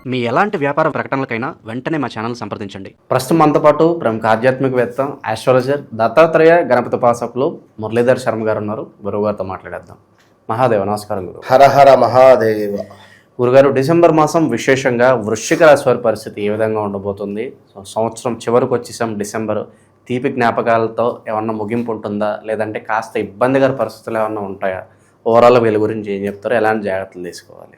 మీ ఎలాంటి వ్యాపార ప్రకటనలకైనా వెంటనే మా ఛానల్ సంప్రదించండి. ప్రస్తుతం మనతో పాటు ప్రముఖ ఆధ్యాత్మికవేత్త ఆస్ట్రాలజర్ దత్తాత్రేయ గణపతి ఉపాసకులు మురళీధర్ శర్మ గారు ఉన్నారు. గురువు గారితో మాట్లాడేద్దాం. మహాదేవ నమస్కారం గురు. హర హర మహాదేవ. గురుగారు, డిసెంబర్ మాసం విశేషంగా వృశ్చిక రాశి వారి పరిస్థితి ఏ విధంగా ఉండబోతుంది? సంవత్సరం చివరికి వచ్చేసాం. డిసెంబర్ తీపి జ్ఞాపకాలతో ఏమన్నా ముగింపు ఉంటుందా, లేదంటే కాస్త ఇబ్బందికర పరిస్థితులు ఏమన్నా ఉంటాయా? ఓవరాల్ వీళ్ళ గురించి ఏం చెప్తారో, ఎలాంటి జాగ్రత్తలు తీసుకోవాలి?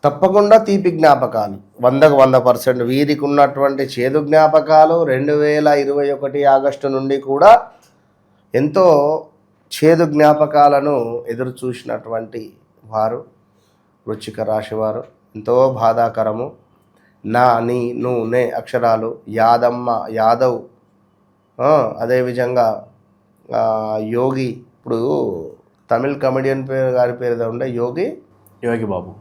తప్పకుండా తీపి జ్ఞాపకాలు 100% వీరికి ఉన్నటువంటి చేదు జ్ఞాపకాలు 2021 ఆగస్టు నుండి కూడా ఎంతో చేదు జ్ఞాపకాలను ఎదురు చూసినటువంటి వారు వృశ్చిక రాశి వారు. ఎంతో బాధాకరము. నా, నీ, ను, నే అక్షరాలు, యాదమ్మ, యాదవ్, అదేవిధంగా యోగి. ఇప్పుడు తమిళ్ కమెడియన్ గారి పేరు ఉండే యోగి బాబు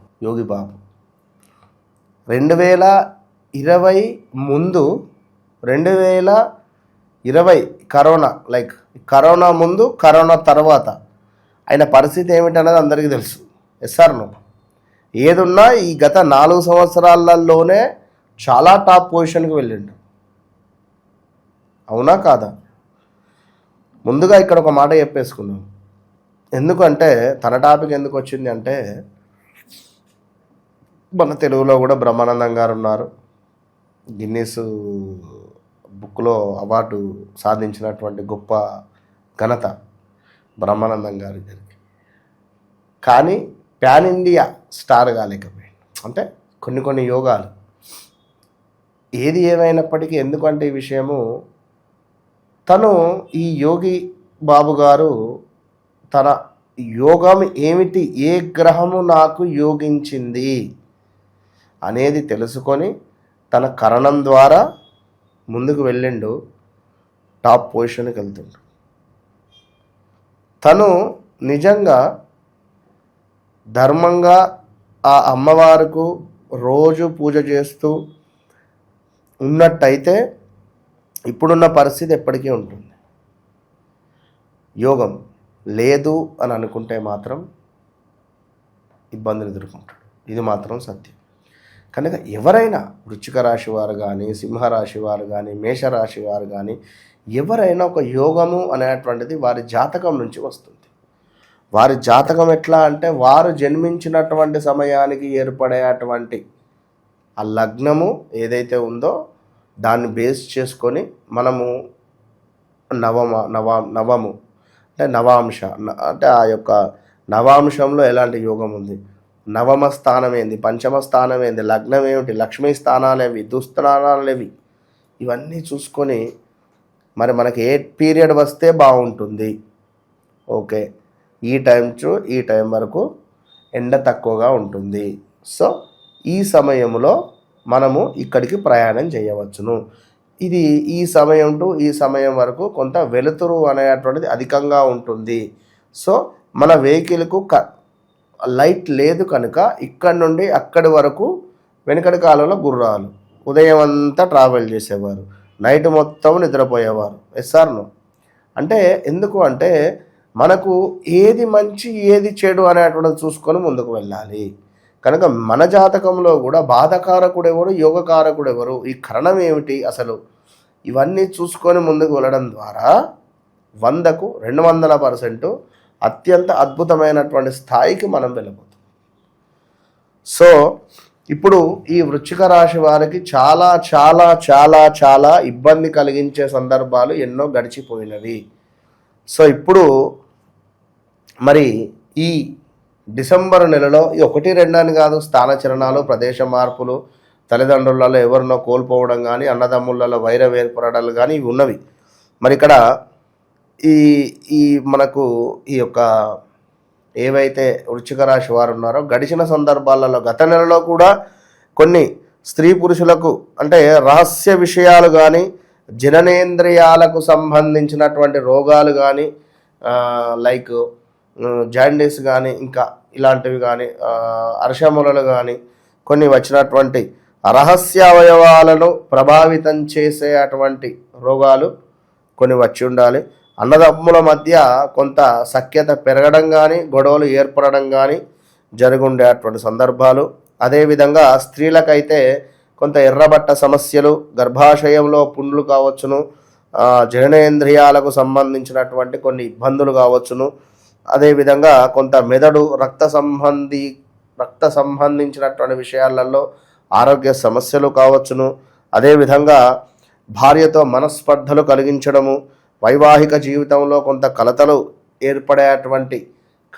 2020 ముందు, 2020 కరోనా ముందు, కరోనా తర్వాత ఆయన పరిస్థితి ఏమిటన్నది అందరికీ తెలుసు. ఎస్ఆర్ను ఏదున్నా ఈ గత 4 సంవత్సరాలలోనే చాలా టాప్ పొజిషన్కి వెళ్ళిండు. అవునా కాదా? ముందుగా ఇక్కడ ఒక మాట చెప్పేసుకున్నాం. ఎందుకంటే తన టాపిక్ ఎందుకు వచ్చింది అంటే, మన తెలుగులో కూడా బ్రహ్మానందం గారు ఉన్నారు. గిన్నీస్ బుక్లో అవార్డు సాధించినటువంటి గొప్ప ఘనత బ్రహ్మానందం గారికి. కానీ ప్యాన్ ఇండియా స్టార్ కాలేకపోయాడు. అంటే కొన్ని యోగాలు. ఏది ఏమైనప్పటికీ, ఎందుకంటే ఈ విషయము తను, ఈ యోగి బాబు గారు తన యోగం ఏమిటి, ఏ గ్రహము నాకు యోగించింది అనేది తెలుసుకొని తన కరణం ద్వారా ముందుకు వెళ్ళిండు. టాప్ పొజిషన్కి వెళ్తుండు. తను నిజంగా ధర్మంగా ఆ అమ్మవారికి రోజు పూజ చేస్తూ ఉన్నట్టయితే ఇప్పుడున్న పరిస్థితి ఎప్పటికీ ఉంటుంది. యోగం లేదు అని అనుకుంటే మాత్రం ఇబ్బందులు ఎదుర్కొంటాడు. ఇది మాత్రం సత్యం. కనుక ఎవరైనా వృశ్చిక రాశి వారు కానీ, సింహరాశి వారు కానీ, మేషరాశి వారు కానీ, ఎవరైనా ఒక యోగము అనేటువంటిది వారి జాతకం నుంచి వస్తుంది. వారి జాతకం ఎట్లా అంటే, వారు జన్మించినటువంటి సమయానికి ఏర్పడేటువంటి ఆ లగ్నము ఏదైతే ఉందో దాన్ని బేస్ చేసుకొని మనము నవము అంటే నవాంశ, అంటే ఆ యొక్క నవాంశంలో ఎలాంటి యోగం ఉంది, నవమ స్థానం ఏంది, పంచమ స్థానం ఏంది, లగ్నం ఏమిటి, లక్ష్మీ స్థానాలేవి, దుస్థానాలేవి, ఇవన్నీ చూసుకొని మరి మనకి ఏ పీరియడ్ వస్తే బాగుంటుంది. ఓకే, ఈ టైం టు ఈ టైం వరకు ఎండ తక్కువగా ఉంటుంది. సో ఈ సమయంలో మనము ఇక్కడికి ప్రయాణం చేయవచ్చును. ఇది ఈ సమయం టు ఈ సమయం వరకు కొంత వెలుతురు అనేటువంటిది అధికంగా ఉంటుంది. సో మన వెహికల్కు లైట్ లేదు కనుక ఇక్కడి నుండి అక్కడి వరకు వెనుకటి కాలంలో గుర్రాలు ఉదయం అంతా ట్రావెల్ చేసేవారు, నైట్ మొత్తం నిద్రపోయేవారు. ఎస్ఆర్ను అంటే ఎందుకు అంటే, మనకు ఏది మంచి ఏది చెడు అనేటువంటిది చూసుకొని ముందుకు వెళ్ళాలి. కనుక మన జాతకంలో కూడా బాధకారకుడు ఎవరు, యోగకారకుడు ఎవరు, ఈ కరణం ఏమిటి అసలు, ఇవన్నీ చూసుకొని ముందుకు వెళ్ళడం ద్వారా 100కు 200% అత్యంత అద్భుతమైనటువంటి స్థాయికి మనం వెళ్ళబోతాం. సో ఇప్పుడు ఈ వృశ్చిక రాశి వారికి చాలా చాలా చాలా చాలా ఇబ్బంది కలిగించే సందర్భాలు ఎన్నో గడిచిపోయినవి. సో ఇప్పుడు మరి ఈ డిసెంబర్ నెలలో 1-2 అని కాదు, స్థానచలనాలు, ప్రదేశ మార్పులు, తల్లిదండ్రులలో ఎవరినో కోల్పోవడం కానీ, అన్నదమ్ములలో వైరం ఏర్పడడాలు కానీ ఇవి ఉన్నవి. మరి ఇక్కడ ఈ మనకు ఈ యొక్క ఏవైతే వృశ్చిక రాశి వారు ఉన్నారో గడిచిన సందర్భాలలో, గత నెలలో కూడా కొన్ని స్త్రీ పురుషులకు అంటే రహస్య విషయాలు కానీ, జననేంద్రియాలకు సంబంధించినటువంటి రోగాలు కానీ, లైక్ జాండీస్ కానీ, ఇంకా ఇలాంటివి కానీ, అర్షములలు కానీ, కొన్ని వచ్చినటువంటి రహస్య అవయవాలను ప్రభావితం చేసే అటువంటి రోగాలు కొన్ని వచ్చి ఉండాలి. అన్నదమ్ముల మధ్య కొంత సఖ్యత పెరగడం కానీ, గొడవలు ఏర్పడడం కానీ జరుగుండేటువంటి సందర్భాలు అదేవిధంగా స్త్రీలకైతే కొంత ఎర్రబట్ట సమస్యలు, గర్భాశయంలో పుండ్లు కావచ్చును, జననేంద్రియాలకు సంబంధించినటువంటి కొన్ని ఇబ్బందులు కావచ్చును, అదేవిధంగా కొంత మెదడు రక్త సంబంధించినటువంటి విషయాలలో ఆరోగ్య సమస్యలు కావచ్చును, అదేవిధంగా భార్యతో మనస్పర్ధలు కలిగించడము, వైవాహిక జీవితంలో కొంత కలతలు ఏర్పడేటువంటి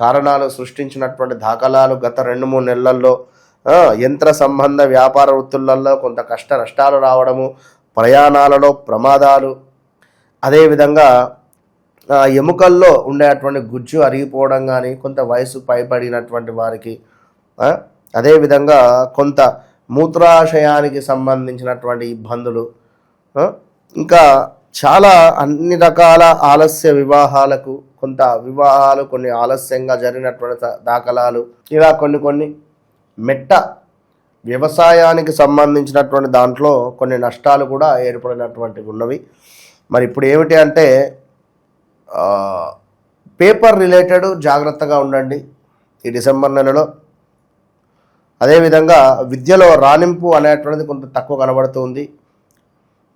కారణాలు సృష్టించినటువంటి దాఖలాలు గత 2-3 నెలల్లో, యంత్ర సంబంధ వ్యాపార వృత్తులలో కొంత కష్ట నష్టాలు రావడము, ప్రయాణాలలో ప్రమాదాలు, అదేవిధంగా ఎముకల్లో ఉండేటువంటి గుజ్జు అరిగిపోవడం కానీ కొంత వయసు పైబడినటువంటి వారికి, అదేవిధంగా కొంత మూత్రాశయానికి సంబంధించినటువంటి ఇబ్బందులు, ఇంకా చాలా అన్ని రకాల ఆలస్య వివాహాలకు, కొంత వివాహాలు కొన్ని ఆలస్యంగా జరిగినటువంటి దాఖలాలు, ఇలా కొన్ని మెట్ట వ్యవసాయానికి సంబంధించినటువంటి దాంట్లో కొన్ని నష్టాలు కూడా ఏర్పడినటువంటివి ఉన్నవి. మరి ఇప్పుడు ఏమిటి అంటే పేపర్ రిలేటెడ్ జాగ్రత్తగా ఉండండి ఈ డిసెంబర్ నెలలో. అదేవిధంగా విద్యలో రాణింపు అనేటువంటిది కొంత తక్కువ కనబడుతుంది.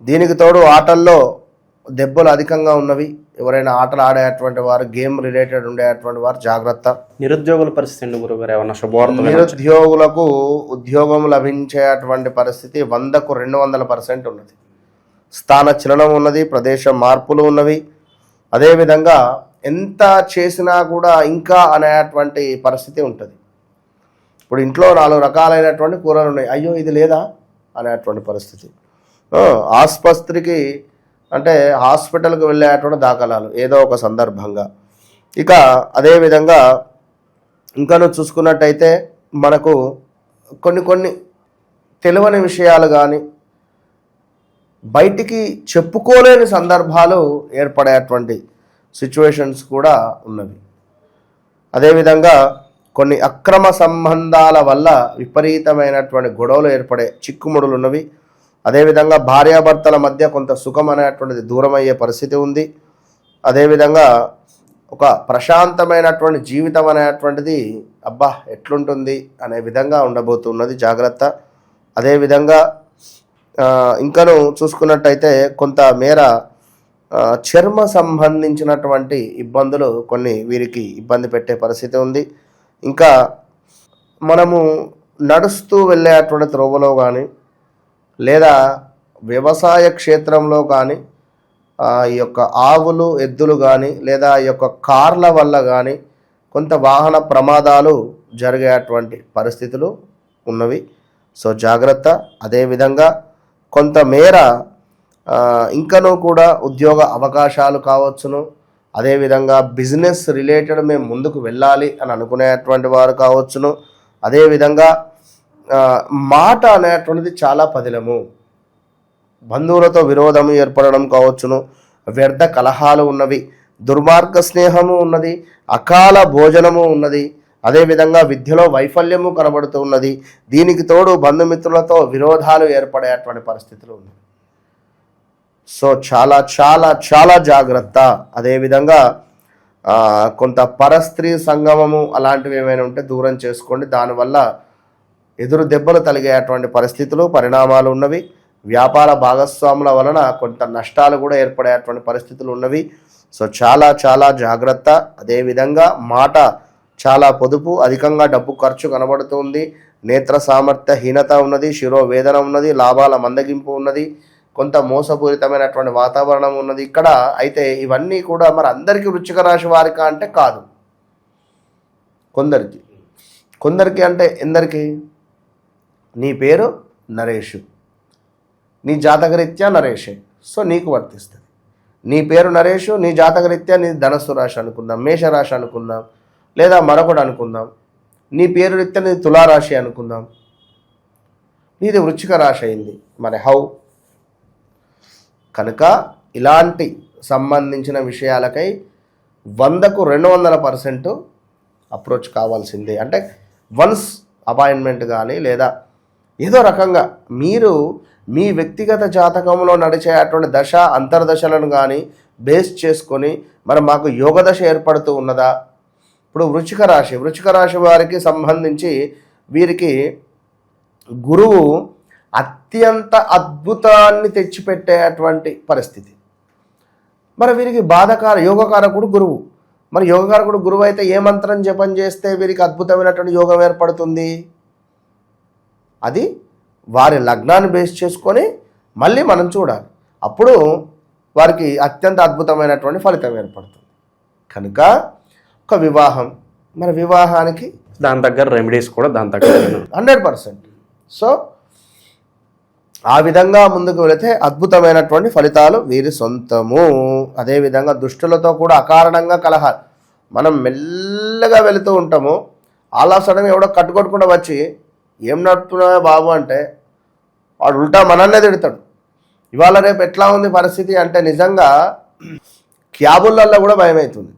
దీనికి తోడు ఆటల్లో దెబ్బలు అధికంగా ఉన్నవి. ఎవరైనా ఆటలు ఆడేటువంటి వారు, గేమ్ రిలేటెడ్ ఉండేటువంటి వారు జాగ్రత్త. నిరుద్యోగుల పరిస్థితి అండి గురుగారు, ఏమన్నా శుభవార్తలు? నిరుద్యోగులకు ఉద్యోగం లభించేటువంటి పరిస్థితి 100కు 200% ఉన్నది. స్థాన చలనం ఉన్నది, ప్రదేశ మార్పులు ఉన్నవి. అదేవిధంగా ఎంత చేసినా కూడా ఇంకా అనేటువంటి పరిస్థితి ఉంటుంది. ఇప్పుడు ఇంట్లో 4 రకాలైనటువంటి కూరలు ఉన్నాయి, అయ్యో ఇది లేదా అనేటువంటి పరిస్థితి. ఆసుపత్రికి అంటే హాస్పిటల్కి వెళ్ళేటువంటి దాఖలాలు ఏదో ఒక సందర్భంగా. ఇక అదేవిధంగా ఇంకనూ చూసుకున్నట్టయితే మనకు కొన్ని తెలియని విషయాలు కానీ బయటికి చెప్పుకోలేని సందర్భాలు ఏర్పడేటువంటి సిచ్యువేషన్స్ కూడా ఉన్నవి. అదేవిధంగా కొన్ని అక్రమ సంబంధాల వల్ల విపరీతమైనటువంటి గొడవలు ఏర్పడే చిక్కుముడులు ఉన్నవి. అదేవిధంగా భార్యాభర్తల మధ్య కొంత సుఖం అనేటువంటిది దూరం అయ్యే పరిస్థితి ఉంది. అదేవిధంగా ఒక ప్రశాంతమైనటువంటి జీవితం అనేటువంటిది అబ్బా ఎట్లుంటుంది అనే విధంగా ఉండబోతున్నది, జాగ్రత్త. అదేవిధంగా ఇంకను చూసుకున్నట్టయితే కొంత మేర చర్మ సంబంధించినటువంటి ఇబ్బందులు కొన్ని వీరికి ఇబ్బంది పెట్టే పరిస్థితి ఉంది. ఇంకా మనము నడుస్తూ వెళ్ళేటువంటి త్రోవలో కానీ లేదా వ్యవసాయ క్షేత్రంలో కానీ ఈ యొక్క ఆవులు, ఎద్దులు కానీ లేదా ఈ యొక్క కార్ల వల్ల కానీ కొంత వాహన ప్రమాదాలు జరిగేటువంటి పరిస్థితులు ఉన్నవి. సో జాగ్రత్త. అదేవిధంగా కొంతమేర ఇంకనూ కూడా ఉద్యోగ అవకాశాలు కావచ్చును, అదేవిధంగా బిజినెస్ రిలేటెడ్ మేము ముందుకు వెళ్ళాలి అని అనుకునేటువంటి వారు కావచ్చును. అదేవిధంగా మాట అనేటువంటిది చాలా పదిలము. బంధువులతో విరోధము ఏర్పడడం కావచ్చును, వ్యర్థ కలహాలు ఉన్నవి, దుర్మార్గ స్నేహము ఉన్నది, అకాల భోజనము ఉన్నది, అదేవిధంగా విద్యలో వైఫల్యము కనబడుతూ ఉన్నది. దీనికి తోడు బంధుమిత్రులతో విరోధాలు ఏర్పడేటువంటి పరిస్థితులు ఉన్నాయి. సో చాలా చాలా చాలా జాగ్రత్త. అదేవిధంగా కొంత పరస్త్రీ సంగమము అలాంటివి ఏమైనా ఉంటే దూరం చేసుకోండి. దానివల్ల ఎదురు దెబ్బలు తగిలేటువంటి పరిస్థితులు, పరిణామాలు ఉన్నవి. వ్యాపార భాగస్వాముల వలన కొంత నష్టాలు కూడా ఏర్పడేటువంటి పరిస్థితులు ఉన్నవి. సో చాలా చాలా జాగ్రత్త. అదేవిధంగా మాట చాలా పొదుపు, అధికంగా డబ్బు ఖర్చు కనబడుతుంది. నేత్ర సామర్థ్య హీనత ఉన్నది, శిరోవేదన ఉన్నది, లాభాల మందగింపు ఉన్నది, కొంత మోసపూరితమైనటువంటి వాతావరణం ఉన్నది ఇక్కడ. అయితే ఇవన్నీ కూడా మరి అందరికీ వృశ్చిక రాశి వారిక అంటే కాదు, కొందరికి అంటే ఎందరికి? నీ పేరు నరేషు, నీ జాతకరీత్యా నరేషే, సో నీకు వర్తిస్తుంది. నీ పేరు నరేషు, నీ జాతకరీత్యా నీ ధనస్సు రాశి అనుకుందాం, మేషరాశి అనుకుందాం, లేదా మరొకటి అనుకుందాం. నీ పేరు రీత్యా నీ తులారాశి అనుకుందాం, నీది వృశ్చిక రాశి అయింది. మరి హౌ? కనుక ఇలాంటి సంబంధించిన విషయాలకై 100కు 200% అప్రోచ్ కావాల్సిందే. అంటే వన్స్ అపాయింట్మెంట్ కానీ లేదా ఏదో రకంగా మీరు మీ వ్యక్తిగత జాతకంలో నడిచేటువంటి దశ అంతర్దశలను కానీ బేస్ చేసుకొని మరి మాకు యోగ దశ ఏర్పడుతూ ఉన్నదా? ఇప్పుడు వృశ్చిక రాశి వారికి సంబంధించి వీరికి గురువు అత్యంత అద్భుతాన్ని తెచ్చిపెట్టేటువంటి పరిస్థితి. మరి వీరికి యోగకారకుడు గురువు. మరి యోగకారకుడు గురువు అయితే ఏ మంత్రం జపం చేస్తే వీరికి అద్భుతమైనటువంటి యోగం ఏర్పడుతుంది? అది వారి లగ్నాన్ని బేస్ చేసుకొని మళ్ళీ మనం చూడాలి. అప్పుడు వారికి అత్యంత అద్భుతమైనటువంటి ఫలితం ఏర్పడుతుంది. కనుక ఒక వివాహం, మరి వివాహానికి దాని దగ్గర రెమెడీస్ కూడా దాని దగ్గర 100%. సో ఆ విధంగా ముందుకు వెళితే అద్భుతమైనటువంటి ఫలితాలు వీరి సొంతము. అదేవిధంగా దుష్టులతో కూడా అకారణంగా కలహాలు. మనం మెల్లగా వెళుతూ ఉంటాము, ఆల్ ఆఫ్ సడన్ ఎవడో కట్టుకొట్టుకుండా వచ్చి ఏం నడుపుతున్నావే బాబు అంటే వాడు ఉల్టా మనల్నే తిడతాడు. ఇవాళ రేపు ఎట్లా ఉంది పరిస్థితి అంటే నిజంగా క్యాబులల్లో కూడా భయం అవుతుంది.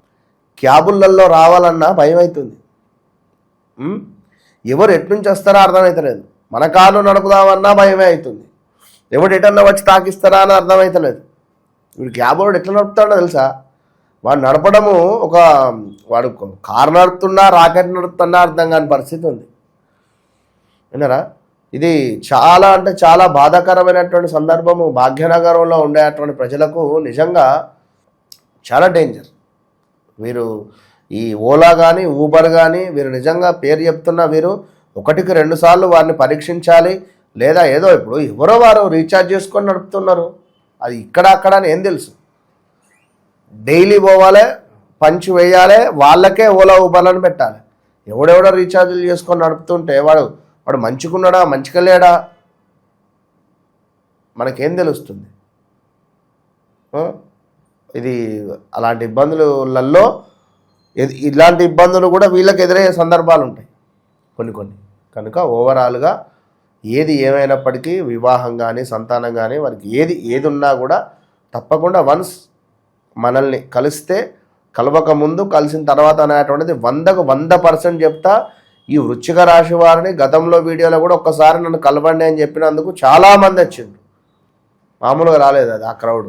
క్యాబులల్లో రావాలన్నా భయం అవుతుంది. ఎవరు ఎట్నుంచి వస్తారో అర్థమవుతలేదు. మన కారు నడుపుదామన్నా భయమే అవుతుంది. ఎవడు ఎటన్నా వచ్చి తాకిస్తారా అని అర్థమవుతలేదు. వీడు క్యాబ్ వాడు ఎట్లా నడుపుతాడో తెలుసా? వాడు నడపడము వాడు కారు నడుపుతున్నా రాకెట్ నడుపుతున్నా అర్థం కాని పరిస్థితి ఉంది. విన్నారా? ఇది చాలా అంటే చాలా బాధాకరమైనటువంటి సందర్భము. భాగ్యనగరంలో ఉండేటువంటి ప్రజలకు నిజంగా చాలా డేంజర్. వీరు ఈ ఓలా కానీ ఊబర్ కానీ వీరు నిజంగా పేరు చెప్తున్నా వీరు 1కి 2 సార్లు వారిని పరీక్షించాలి. లేదా ఏదో ఇప్పుడు ఎవరో వారు రీఛార్జ్ చేసుకొని నడుపుతున్నారు, అది ఇక్కడ అక్కడ అని ఏం తెలుసు? డైలీ పోవాలి, పంచి వేయాలి, వాళ్ళకే ఓలా ఊబర్లను పెట్టాలి. ఎవడెవడో రీఛార్జీలు చేసుకొని నడుపుతుంటే వాడు మంచిగున్నాడా మంచిగా లేడా మనకేం తెలుస్తుంది? ఇది అలాంటి ఇబ్బందులలో ఇలాంటి ఇబ్బందులు కూడా వీళ్ళకి ఎదురయ్యే సందర్భాలు ఉంటాయి కొన్ని. కనుక ఓవరాల్గా ఏది ఏమైనప్పటికీ వివాహం కానీ సంతానం కానీ వారికి ఏది ఉన్నా కూడా తప్పకుండా వన్స్ మనల్ని కలిస్తే కలవక ముందు కలిసిన తర్వాత అనేటువంటిది 100కు 100% చెప్తా. ఈ వృశ్చిక రాశి వారిని గతంలో వీడియోలో కూడా ఒక్కసారి నన్ను కలవండి అని చెప్పినందుకు చాలామంది వచ్చిండ్రు. మామూలుగా రాలేదు అది, ఆ క్రౌడ్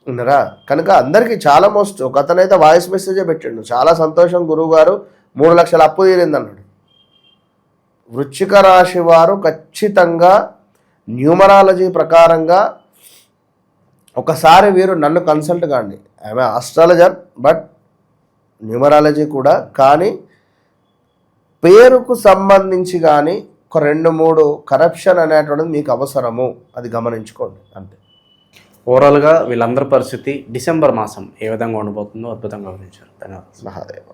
ఉన్నారా? కనుక అందరికీ చాలా ఒక అతనైతే వాయిస్ మెసేజే పెట్టిండు, చాలా సంతోషం గురువు గారు 3 లక్షల అప్పు తీరింది అన్నాడు. వృశ్చిక రాశి వారు ఖచ్చితంగా న్యూమరాలజీ ప్రకారంగా ఒకసారి వీరు నన్ను కన్సల్ట్ కాండి. ఐఎమ్ ఆస్ట్రాలజర్ బట్ న్యూమరాలజీ కూడా. కానీ పేరుకు సంబంధించి కానీ ఒక 2-3 కరప్షన్ అనేటువంటిది మీకు అవసరము, అది గమనించుకోండి అంతే. ఓవరాల్గా వీళ్ళందరి పరిస్థితి డిసెంబర్ మాసం ఏ విధంగా ఉండబోతుందో అద్భుతంగా వివరించారు. ధన్యవాదాలు. మహాదేవ.